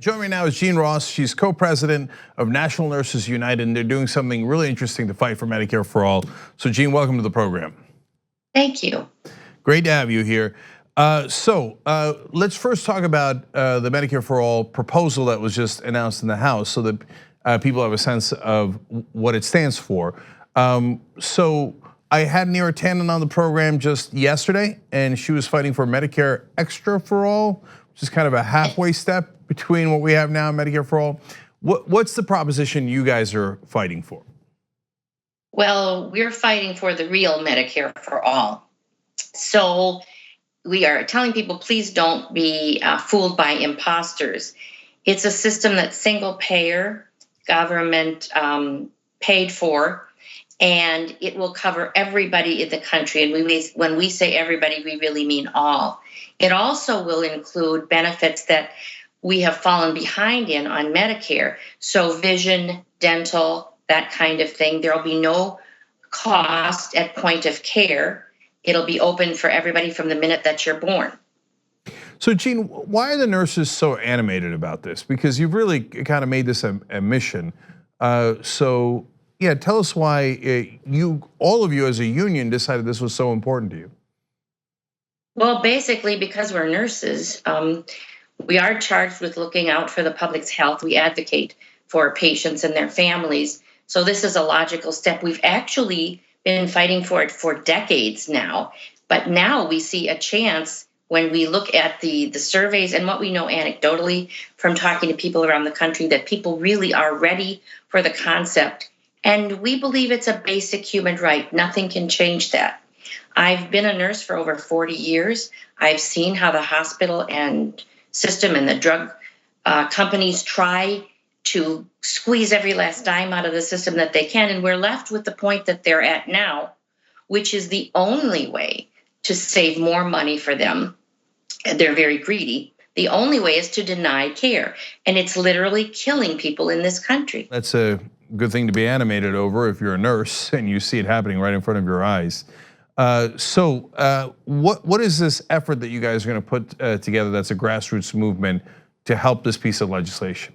Joining me now is Jean Ross. She's co-president of National Nurses United, and they're doing something really interesting to fight for Medicare for all. So Jean, welcome to the program. Thank you. Great to have you here. Let's first talk about the Medicare for all proposal that was just announced in the House so that people have a sense of what it stands for. So I had Neera Tanden on the program just yesterday, and she was fighting for Medicare Extra for all, which is kind of a halfway step between what we have now and Medicare for all. What's the proposition you guys are fighting for? Well, we're fighting for the real Medicare for all. So we are telling people, please don't be fooled by imposters. It's a system that's single payer, government paid for, and it will cover everybody in the country. And when we say everybody, we really mean all. It also will include benefits that we have fallen behind in on Medicare. So vision, dental, that kind of thing. There'll be no cost at point of care. It'll be open for everybody from the minute that you're born. So Jean, why are the nurses so animated about this? Because you've really kind of made this a mission. So yeah, tell us why all of you as a union decided this was so important to you. Well, basically because we're nurses, we are charged with looking out for the public's health. We advocate for patients and their families. So this is a logical step. We've actually been fighting for it for decades now. But now we see a chance when we look at the surveys and what we know anecdotally from talking to people around the country that people really are ready for the concept. And we believe it's a basic human right. Nothing can change that. I've been a nurse for over 40 years. I've seen how the hospital and system and the drug companies try to squeeze every last dime out of the system that they can. And we're left with the point that they're at now, which is the only way to save more money for them. They're very greedy. The only way is to deny care. And it's literally killing people in this country. That's a good thing to be animated over if you're a nurse and you see it happening right in front of your eyes. What is this effort that you guys are going to put together that's a grassroots movement to help this piece of legislation?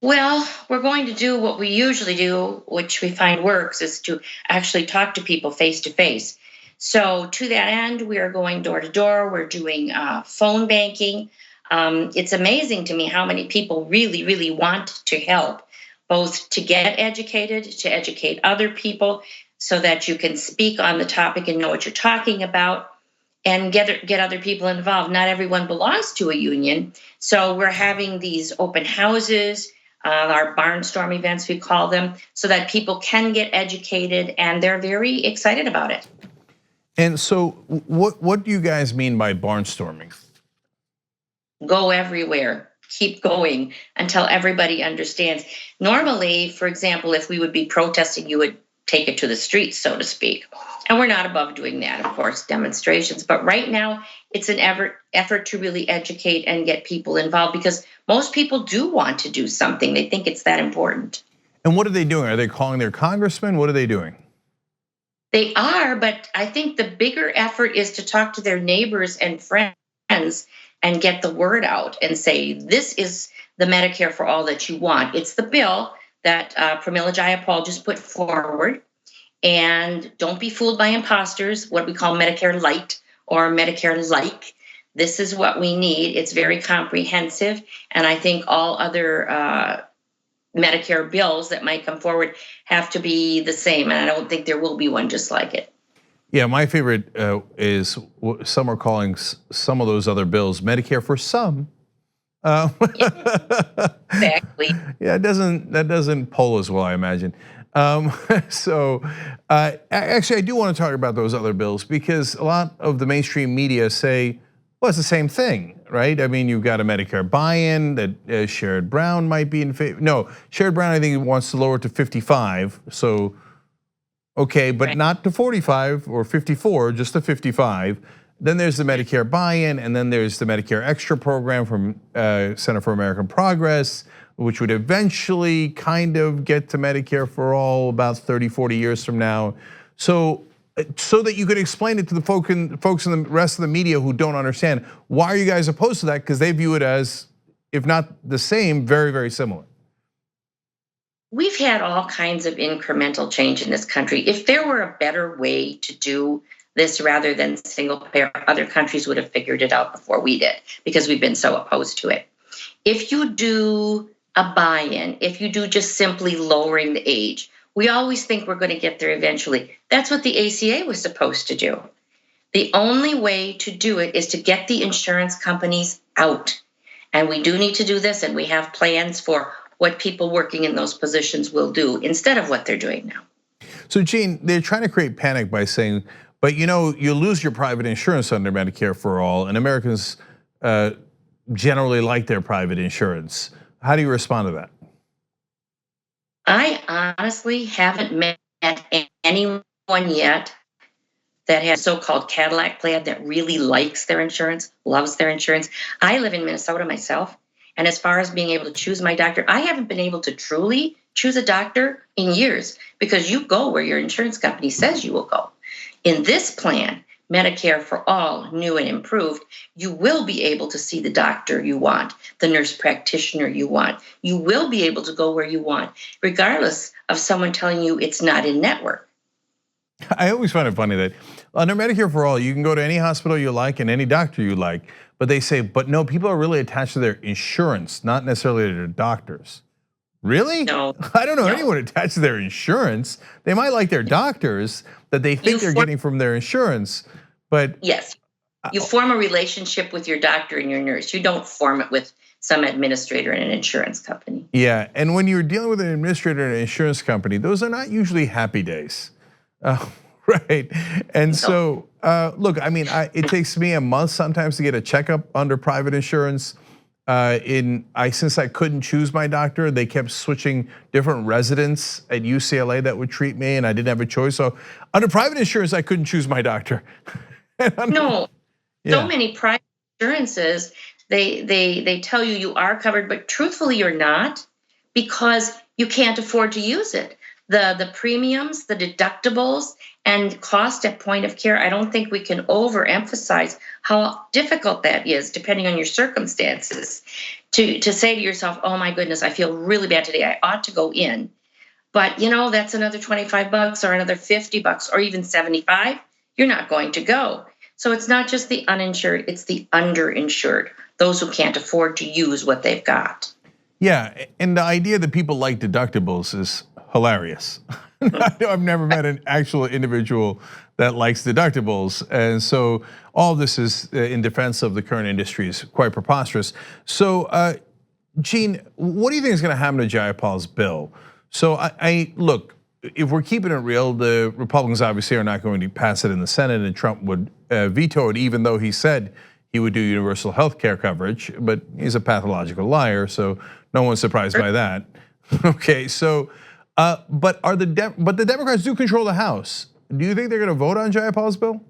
Well, we're going to do what we usually do, which we find works, is to actually talk to people face to face. So to that end, we are going door to door. We're doing phone banking. It's amazing to me how many people really, really want to help, both to get educated, to educate other people, so that you can speak on the topic and know what you're talking about and get other people involved. Not everyone belongs to a union. So we're having these open houses, our barnstorm events, we call them, so that people can get educated and they're very excited about it. And so what do you guys mean by barnstorming? Go everywhere. Keep going until everybody understands. Normally, for example, if we would be protesting, you would take it to the streets, so to speak. And we're not above doing that, of course, demonstrations. But right now, it's an effort to really educate and get people involved because most people do want to do something. They think it's that important. And what are they doing? Are they calling their congressman? What are they doing? They are, but I think the bigger effort is to talk to their neighbors and friends and get the word out and say, this is the Medicare for all that you want. It's the bill that Pramila Jayapal just put forward. And don't be fooled by imposters, what we call Medicare Light or Medicare-like. This is what we need. It's very comprehensive. And I think all other Medicare bills that might come forward have to be the same. And I don't think there will be one just like it. Yeah, my favorite is some are calling some of those other bills Medicare for some. Exactly. Yeah, that doesn't poll as well, I imagine. Actually, I do want to talk about those other bills because a lot of the mainstream media say, well, it's the same thing, right? I mean, you've got a Medicare buy-in that Sherrod Brown might be in favor. No, Sherrod Brown, I think, wants to lower it to 55. So, okay, but right. Not to 45 or 54, just to 55. Then there's the Medicare buy-in, and then there's the Medicare Extra program from Center for American Progress, which would eventually kind of get to Medicare for all about 30, 40 years from now. So that you could explain it to the folks in the rest of the media who don't understand, why are you guys opposed to that? Because they view it as if not the same, very, very similar. We've had all kinds of incremental change in this country. If there were a better way to do this rather than single payer, other countries would have figured it out before we did because we've been so opposed to it. If you do a buy-in, if you do just simply lowering the age, we always think we're going to get there eventually. That's what the ACA was supposed to do. The only way to do it is to get the insurance companies out. And we do need to do this, and we have plans for what people working in those positions will do instead of what they're doing now. So Jean, they're trying to create panic by saying, but you lose your private insurance under Medicare for all, and Americans generally like their private insurance. How do you respond to that? I honestly haven't met anyone yet that has a so-called Cadillac plan that really likes their insurance, loves their insurance. I live in Minnesota myself. And as far as being able to choose my doctor, I haven't been able to truly choose a doctor in years because you go where your insurance company says you will go. In this plan, Medicare for All, new and improved, you will be able to see the doctor you want, the nurse practitioner you want. You will be able to go where you want, regardless of someone telling you it's not in network. I always find it funny that under Medicare for All, you can go to any hospital you like and any doctor you like, but they say, but no, people are really attached to their insurance, not necessarily to their doctors. Really? No. I don't know anyone attached to their insurance. They might like their doctors that they think they're getting from their insurance, but. Yes, you form a relationship with your doctor and your nurse. You don't form it with some administrator in an insurance company. Yeah, and when you're dealing with an administrator in an insurance company, those are not usually happy days. Right, and so look, I mean, it takes me a month sometimes to get a checkup under private insurance. Since I couldn't choose my doctor, they kept switching different residents at UCLA that would treat me, and I didn't have a choice. So under private insurance, I couldn't choose my doctor. No, so many private insurances, they tell you are covered, but truthfully, you're not because you can't afford to use it. The premiums, the deductibles, and cost at point of care, I don't think we can overemphasize how difficult that is, depending on your circumstances. To say to yourself, oh my goodness, I feel really bad today, I ought to go in. But that's another $25 or another $50 or even $75. You're not going to go. So it's not just the uninsured, it's the underinsured, those who can't afford to use what they've got. Yeah, and the idea that people like deductibles is hilarious. I've never met an actual individual that likes deductibles. And so all this is in defense of the current industry is quite preposterous. So Jean, what do you think is gonna happen to Jayapal's bill? So I look, if we're keeping it real, the Republicans obviously are not going to pass it in the Senate, and Trump would veto it, even though he said he would do universal health care coverage, but he's a pathological liar, so no one's surprised by that. Okay, so, but the Democrats do control the House. Do you think they're gonna vote on Jayapal's bill?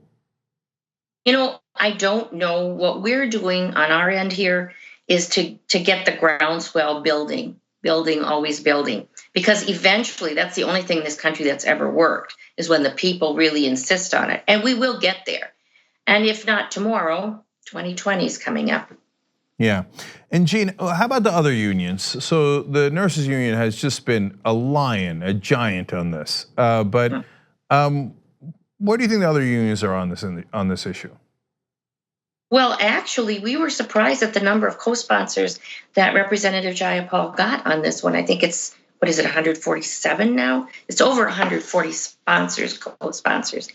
I don't know. What we're doing on our end here is to get the groundswell building, always building. Because eventually, that's the only thing in this country that's ever worked, is when the people really insist on it. And we will get there. And if not tomorrow, 2020 is coming up. Yeah, and Jean, how about the other unions? So the nurses union has just been a lion, a giant on this. But what do you think the other unions are on this issue? Well, actually, we were surprised at the number of co-sponsors that Representative Jayapal got on this one. I think it's, 147 now? It's over 140 co-sponsors.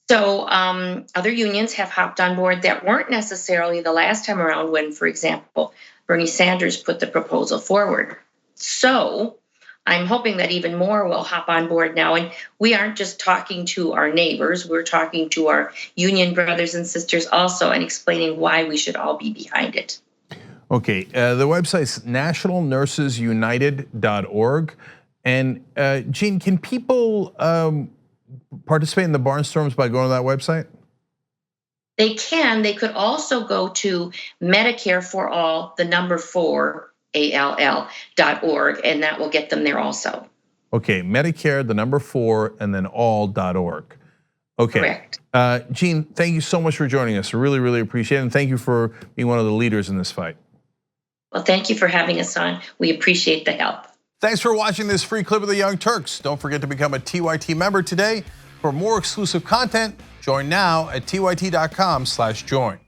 So other unions have hopped on board that weren't necessarily the last time around when, for example, Bernie Sanders put the proposal forward. So I'm hoping that even more will hop on board now. And we aren't just talking to our neighbors, we're talking to our union brothers and sisters also and explaining why we should all be behind it. Okay, the website's nationalnursesunited.org. And Jean, can people participate in the barnstorms by going to that website? They can. They could also go to Medicare for All, the number 4, ALL.org, and that will get them there also. Okay, Medicare, the number 4, and then all.org. Okay. Correct. Jean, thank you so much for joining us. Really, really appreciate it. And thank you for being one of the leaders in this fight. Well, thank you for having us on. We appreciate the help. Thanks for watching this free clip of the Young Turks. Don't forget to become a TYT member today. For more exclusive content, join now at tyt.com/join.